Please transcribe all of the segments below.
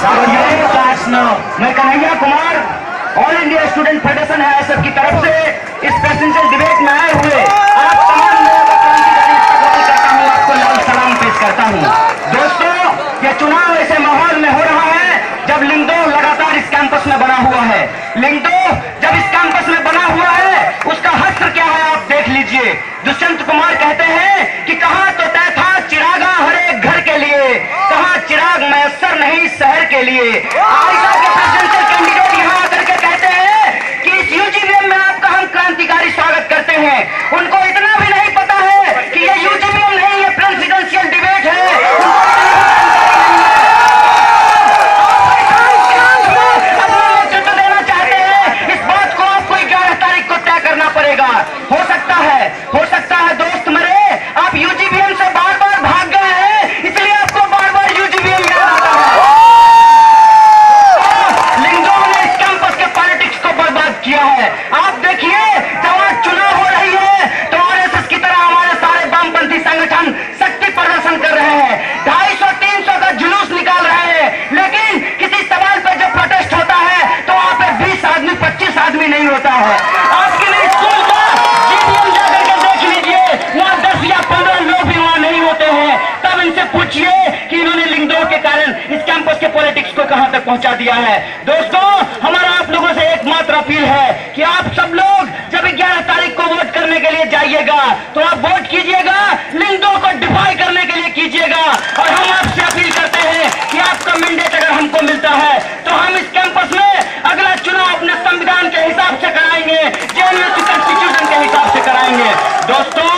मैं Kanhaiya Kumar all India student federation है AIESEF की तरफ से इस प्रेसिडेंशियल डिबेट में आए हुए आप तमाम लोगों को क्रांतिकारी करता हूँ, आपको लाल सलाम पेश करता हूँ। दोस्तों, ये चुनाव ऐसे माहौल में हो रहा है जब लिंगदोह लगातार इस कैंपस में बना हुआ है। लिंगदोह जब इस कैंपस में बना हुआ है उसका हश्र क्या है आप देख लीजिए। दुष्यंत कुमार कहते हैं कि कहाँ तो तय था चिरागा हर एक घर के लिए, कहाँ चिराग मैसर नहीं शहर के लिए। AIESEF के प्रेसिडेंशियल कैंडिडेट यहाँ आकर के कहते हैं कि इस यूजीबीएम में आपका हम क्रांतिकारी स्वागत करते हैं। उनको इतना भी नहीं पता है कि ये यूजीबीएम नहीं, ये प्रेसिडेंशियल डिबेट है। नेतृत्व देना चाहते हैं, इस बात को आपको 11 तारीख को तय करना पड़ेगा। हो सकता है दोस्त मेरे, आप यूजीबीएम से बार बार भाग गए हैं, इसलिए आपको बार बार यूजीबीएम याद आता है। लिंगदोह ने इस कैंपस के पॉलिटिक्स को बर्बाद किया है। आप देखिए, जब आज चुनाव हो रही है तो आरएसएस की तरह हमारे सारे वामपंथी संगठन शक्ति प्रदर्शन कर रहे हैं, 250-300 का जुलूस निकाल रहे हैं, लेकिन किसी सवाल पर जब प्रोटेस्ट होता है तो वहां पे 20 आदमी 25 आदमी नहीं होता है। आपके लिए स्कूल का जीडीएम जाकर के देख लीजिए, वहां 10 या 15 लोग भी वहां नहीं होते हैं। तब इनसे पूछिए कि इन्होंने लिंगदोह के कारण इस कैंपस के पॉलिटिक्स को कहां तक पहुंचा दिया है। दोस्तों, हमारा आप लोगों से एकमात्र अपील है कि आप सब लोग जब 11 तारीख को वोट करने के लिए जाइएगा तो आप वोट कीजिएगा, लिंगदोह को डिफाई करने के लिए कीजिएगा। और हम आपसे अपील करते हैं कि आपका मैंडेट अगर हमको मिलता है तो हम इस कैंपस में अगला चुनाव अपने संविधान के हिसाब से कराएंगे, जेएनयू कॉन्स्टिट्यूशन के हिसाब से कराएंगे। दोस्तों,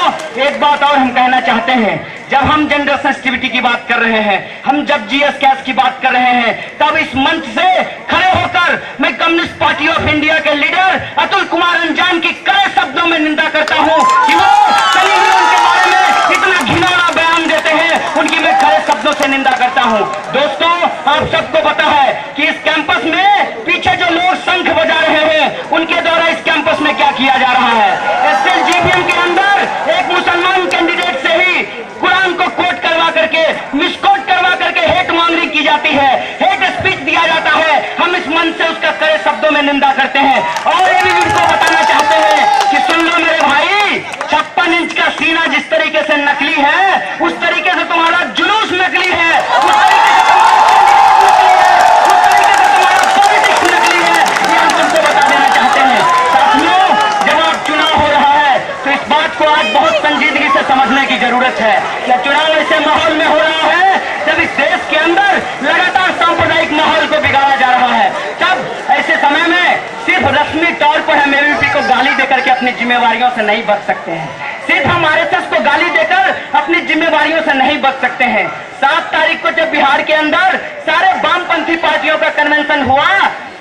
एक बात और हम कहना चाहते हैं, जब हम जेंडर सेंसिटिविटी की बात कर रहे हैं, हम जब जीएस कैस की बात कर रहे हैं, तब इस मंच से खड़े होकर मैं कम्युनिस्ट पार्टी ऑफ इंडिया के लीडर अतुल कुमार अंजान की कड़े शब्दों में निंदा करता हूं कि वो कहीं भी उनके बारे में इतना घिनौना बयान देते हैं, उनकी मैं खड़े शब्दों से निंदा करता हूं। दोस्तों, आप सबको पता है कि इस कैंपस में पीछे जो लोग शंख बजा रहे हैं उनके द्वारा इस कैंपस में क्या किया जा रहा है। एसएलजीबीएम के अंदर एक मुसलमान कैंडिडेट से ही कुरान को कोट करवा करके, मिसकोट करवा करके हेट मॉन्गरिंग की जाती है, हेट स्पीच दिया जाता है। हम इस मंच से उसका कड़े शब्दों में निंदा करते हैं और ये भी उनको बताना चाहते हैं कि सुन लो मेरे भाई, 56 इंच का सीना जिस तरीके से नकली है उस तरीके से तुम्हारा जुलूस नकली है, उस तरीके से तुम्हारा पॉलिटिक्स नकली है। ये हम तुमको बता देना चाहते हैं। साथियों, जब आप चुनाव हो रहा है तो इस बात को आज बहुत संजीदगी से समझने की जरूरत है कि चुनाव ऐसे माहौल में हो रहा है जब इस देश के अंदर लगातार सांप्रदायिक माहौल को बिगाड़ा जा रहा है। तब ऐसे समय में सिर्फ रस्मी तौर पर हम एबीवीपी को गाली देकर के अपनी जिम्मेवारियों से नहीं बच सकते हैं, सिर्फ हम आरएसएस को गाली देकर अपनी जिम्मेवारियों से नहीं बच सकते हैं। 7 तारीख को जब बिहार के अंदर सारे वामपंथी पार्टियों का कन्वेंशन हुआ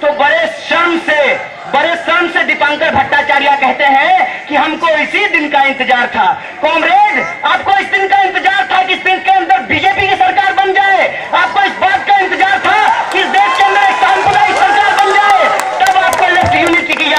तो बड़े शर्म से दीपांकर भट्टाचार्य कहते हैं कि हमको इसी दिन का इंतजार था। कॉमरेड, आपको इस दिन का इंतजार था कि इस दिन के अंदर बीजेपी की सरकार बन जाए, आपको इस बात का इंतजार था कि इस देश के अंदर एक सांप्रदायिक सरकार बन जाए। तब आपको लेफ्ट यूनिटी की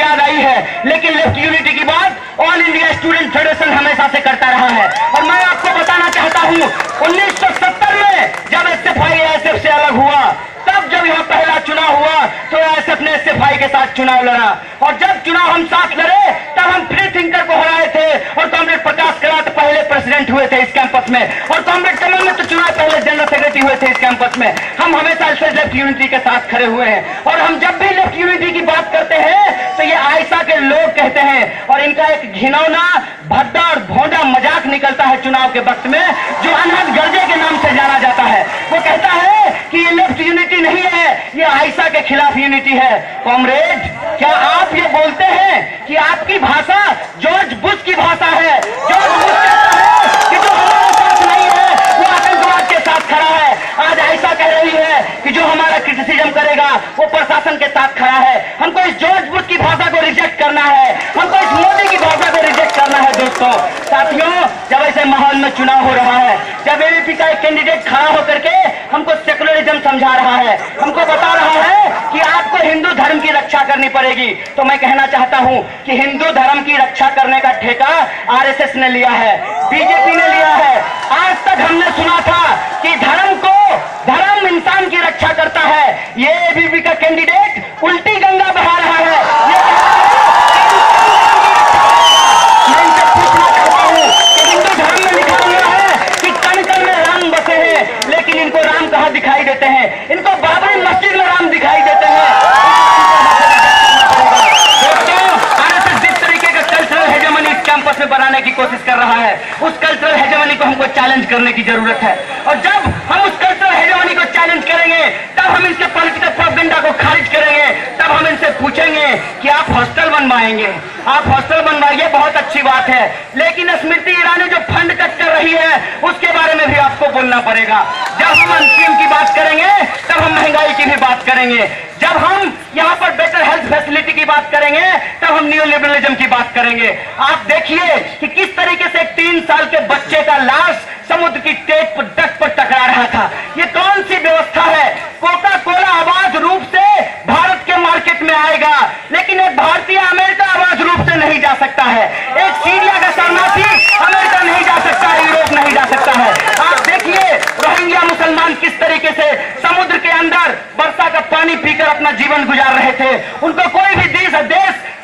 याद आई है, लेकिन लेफ्ट यूनिटी की बात ऑल इंडिया स्टूडेंट फेडरेशन हमेशा से करता रहा है। और मैं आपको बताना चाहता हूं, 1970 में जब एसएफआई AIESEF से अलग हुआ, तब जब यहाँ पहला चुनाव हुआ तो AIESEF ने एसएफआई के साथ चुनाव लड़ा, और जब चुनाव हम साथ लड़े तब हम फ्री थिंकर को हराए थे। और कॉमरेड प्रकाश करात पहले प्रेसिडेंट हुए थे इस कैंपस में, और कॉमरेड कमल में तो चुनाव पहले जनरल सेक्रेटरी हुए थे इस कैंपस में। हम हमेशा से लेफ्ट यूनिटी के साथ खड़े हुए हैं, और हम जब भी लेफ्ट यूनिटी की बात करते हैं तो ये AIESEF के लोग कहते हैं, और इनका एक घिनौना भद्दा और भोंडा मजाक निकलता है चुनाव के वक्त में, जो अनहद गर्जे के नाम से जाना जाता है। वो कहता है कि ये लेफ्ट यूनिटी नहीं है, ये AIESEF के खिलाफ यूनिटी है। कॉमरेड, क्या आप ये बोलते हैं कि आपकी भाषा जॉर्ज बुश की भाषा है? जॉर्ज बुश कहता है कि जो हमारे साथ नहीं है वो आतंकवाद के साथ खड़ा है। आज AIESEF कह रही है कि जो हमारा क्रिटिसिज्म करेगा वो प्रशासन के साथ खड़ा है। हमको इस जॉर्ज बुश की भाषा को रिजेक्ट करना है, हमको इस मोदी की भाषा को रिजेक्ट करना है। दोस्तों, साथियों, जब ऐसे माहौल में चुनाव हो रहा है, जब एबीवीपी का एक कैंडिडेट खड़ा होकर के हमको सेकुलरिज्म समझा रहा है, हमको बता रहा है कि आपको हिंदू धर्म की रक्षा करनी पड़ेगी, तो मैं कहना चाहता हूं कि हिंदू धर्म की रक्षा करने का ठेका आरएसएस ने लिया है, बीजेपी ने लिया है। आज तक हमने सुना था कि धर्म को एबीवीपी का कैंडिडेट उल्टी गंगा बहा रहा है। मैं इनसे पूछना चाहता हूं कि हिंदू धर्म में लिखा हुआ है कि कण कण में राम बसे हैं, लेकिन इनको राम कहां दिखाई देते हैं? इनको बाबरी मस्जिद में राम दिखाई देते हैं। कैंपस में बनाने की कोशिश कर रहा है, उस कल्चरल हेजेमनी को हमको चैलेंज करने की जरूरत है। और जब हम उस कल्चरल हेजेमनी को चैलेंज करेंगे, तब हम इनके पॉलिटिकल प्रोपेगेंडा को खारिज करेंगे। तब हम इनसे पूछेंगे कि आप हॉस्टल बनवाएंगे, आप हॉस्टल बनवाइए, बहुत अच्छी बात है, लेकिन स्मृति ईरानी जो फंड कट कर रही है उसके बारे में भी आपको बोलना पड़ेगा। जब हम एनपीएम की बात करेंगे, तब हम महंगाई की भी बात करेंगे। जब हम यहाँ पर बेटर हेल्थ फैसिलिटी की बात करेंगे, तब हम न्यू लिबरलिज्म की बात करेंगे। आप देखिए कि किस तरीके से 3 साल के बच्चे का लाश समुद्र की तट पर टकरा रहा था। ये कौन सी व्यवस्था है? कोका कोला अवैध रूप से भारत के मार्केट में आएगा, लेकिन एक भारतीय अमेरिका अवैध रूप से नहीं जा सकता है। एक सीरिया का शरणार्थी अमेरिका नहीं जा सकता है, यूरोप नहीं जा सकता है। आप देखिए रोहिंग्या मुसलमान किस तरीके से समुद्र के अंदर वर्षा का पानी पीकर अपना जीवन गुजार रहे थे। उनको कोई भी देश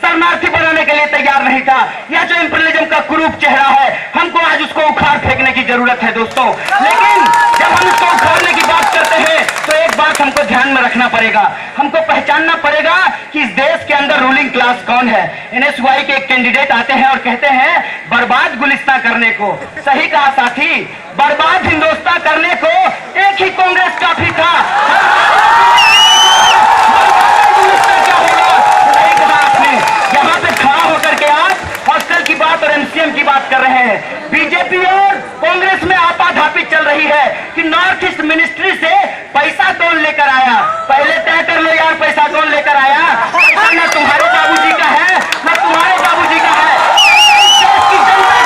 शरणार्थी बनाने के लिए तैयार नहीं था। यह जो इंपीरियलिज्म का कुरूप चेहरा है, हमको आज उसको उखाड़ फेंकने की जरूरत है दोस्तों। लेकिन जब हम इसको उखाड़ने की बात करते हैं, तो एक बात हमको ध्यान में रखना पड़ेगा, हमको पहचानना पड़ेगा कि इस देश के अंदर रूलिंग क्लास कौन है। एनएसयूआई के एक कैंडिडेट आते हैं और कहते हैं बर्बाद गुलिस्तां करने को। सही कहा साथी, बर्बाद हिंदुस्तान करने को एक ही कांग्रेस काफी था। यहाँ पे खड़ा होकर के आप हॉस्टल की बात और एमसीएम की बात कर रहे हैं। बीजेपी और कांग्रेस में आपाधापी चल रही है कि नॉर्थ ईस्ट मिनिस्ट्री से पैसा कौन लेकर आया। पहले तय कर लो यार, पैसा कौन लेकर आया। पैसा ना तुम्हारे बाबूजी का है, ना तुम्हारे बाबूजी का है, देश की जनता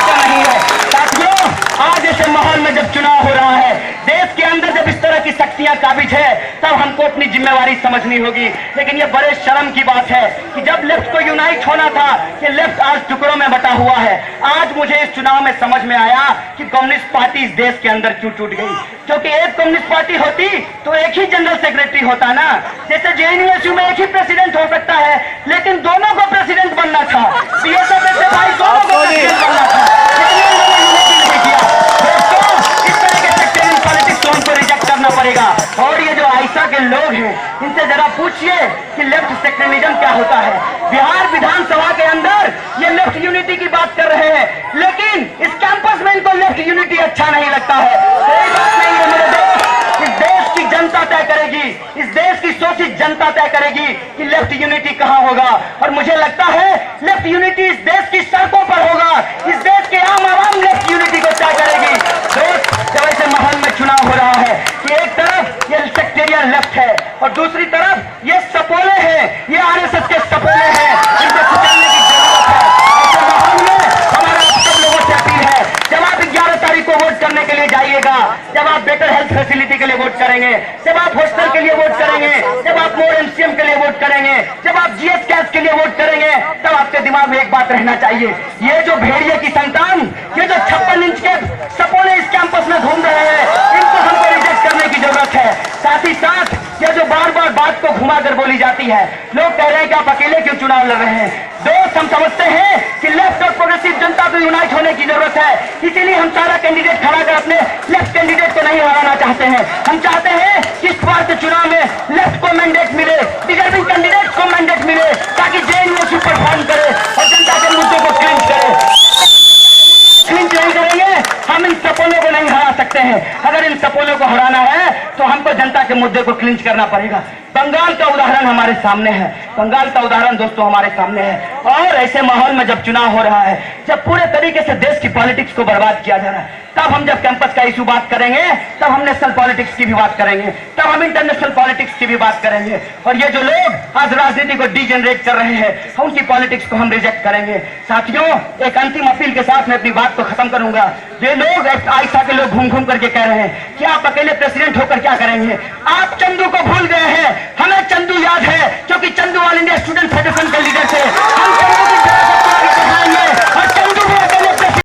का नहीं है। साथियों, आज ऐसे माहौल में जब चुनाव हो रहा है, देश के अंदर जब इस तरह की शक्तियां काबिज है, तब हमको अपनी जिम्मेवारी समझनी होगी। लेकिन ये बड़े शर्म की बात है कि जब लेफ्ट को यूनाइट होना था, ये लेफ्ट आज टुकड़ों में बटा हुआ है। आज मुझे इस चुनाव में समझ में आया कि कम्युनिस्ट पार्टी इस देश के अंदर क्यों टूट गई। क्योंकि एक कम्युनिस्ट पार्टी होती तो एक ही जनरल सेक्रेटरी होता ना। जैसे जेएनयू में एक ही प्रेसिडेंट हो सकता है, लेकिन दोनों को प्रेसिडेंट बनना था। बीएसएफ ऐसे भाई दोनों को प्रेसिडेंट बनना था, लेकिन उन्होंने यूनिटी नहीं किया। दोस्तों, इस तरह के सेक्टेरियन पॉलिटिक्स को हमको रिजेक्ट करना पड़ेगा। और ये जो आइसा के लोग हैं, इनसे जरा पूछिए कि लेफ्ट सेक्टेरियनिज्म क्या होता है। बिहार विधानसभा के अंदर ये लेफ्ट यूनिटी की बात कर रहे हैं, लेकिन इस कैंपस में इनको लेफ्ट यूनिटी अच्छा नहीं लगता है। कोई बात नहीं है मेरे दोस्त, इस देश की जनता तय करेगी, इस देश की शोषित जनता तय करेगी कि लेफ्ट यूनिटी कहां होगा। और मुझे लगता है लेफ्ट यूनिटी इस देश की सड़कों पर होगा। इस देश के आम आवाम लेफ्ट यूनिटी को तय करेगी। दोस्त, जब ऐसे माहौल में चुनाव हो रहा है कि एक तरफ ये सेक्टेरियन लेफ्ट है और दूसरी तरफ ये सपोले हैं, ये आरएसएस के सपोले हैं, इनको कुचलने की जरूरत है। ऐसे माहौल में हमारा आप सब लोगों से अपील है, जब आप 11 तारीख को वोट करने के लिए जाइएगा, जब आप बेटर हेल्थ फैसिलिटी के लिए वोट करेंगे, जब आप हॉस्टल के लिए वोट करेंगे, जब आप मोर एमसीएम के लिए वोट करेंगे, जब आप जीएस कैश के लिए वोट करेंगे, तब आपके दिमाग में एक बात रहना चाहिए, ये जो भेड़िए की संतान, ये जो 56 इंच के सपोले इस कैंपस में घूम रहे हैं, इनको हमको रिजेक्ट करने की जरूरत है। साथ ही साथ ये जो बार बार बात को घुमाकर बोली जाती है, लोग कह रहे हैं कि आप अकेले क्यों चुनाव लड़ रहे हैं। दोस्त, हम समझते हैं कि लेफ्ट और प्रोग्रेसिव जनता को यूनाइट होने की जरूरत है। इसीलिए हम सारा कैंडिडेट खड़ा कर अपने लेफ्ट कैंडिडेट को नहीं हराना चाहते हैं। हम चाहते हैं कि इस बार के चुनाव में लेफ्ट को मैंडेट मिले, डिजर्विंग कैंडिडेट को मैंडेट मिले, ताकि जेएनयू परफॉर्म करे और जनता के मुद्दों को क्लिंच करे। क्लिंच नहीं करेंगे, हम इन सपोलों को नहीं हरा सकते हैं। अगर इन सपोलों को हराना है तो हमको जनता के मुद्दे को क्लिंच करना पड़ेगा। बंगाल का उदाहरण हमारे सामने है, बंगाल का उदाहरण दोस्तों हमारे सामने है। और ऐसे माहौल में जब चुनाव हो रहा है, जब पूरे तरीके से देश की पॉलिटिक्स को बर्बाद किया जा रहा है, तब हम जब कैंपस का इशू बात करेंगे, तब हम नेशनल पॉलिटिक्स की भी बात करेंगे, तब हम इंटरनेशनल पॉलिटिक्स की भी बात करेंगे। और ये जो लोग आज राजनीति को डीजेनरेट कर रहे हैं, उनकी पॉलिटिक्स को हम रिजेक्ट करेंगे। साथियों, एक अंतिम अपील के साथ मैं अपनी बात को खत्म करूंगा। ये लोग आइसा के लोग घूम घूम करके कह रहे हैं कि आप अकेले प्रेसिडेंट होकर क्या करेंगे। आप चंदू को भूल गए हैं, हमें चंदू याद है, क्योंकि Chandu all India student federation के लीडर थे। हम चंदू की तरह से आगे बढ़ाएंगे और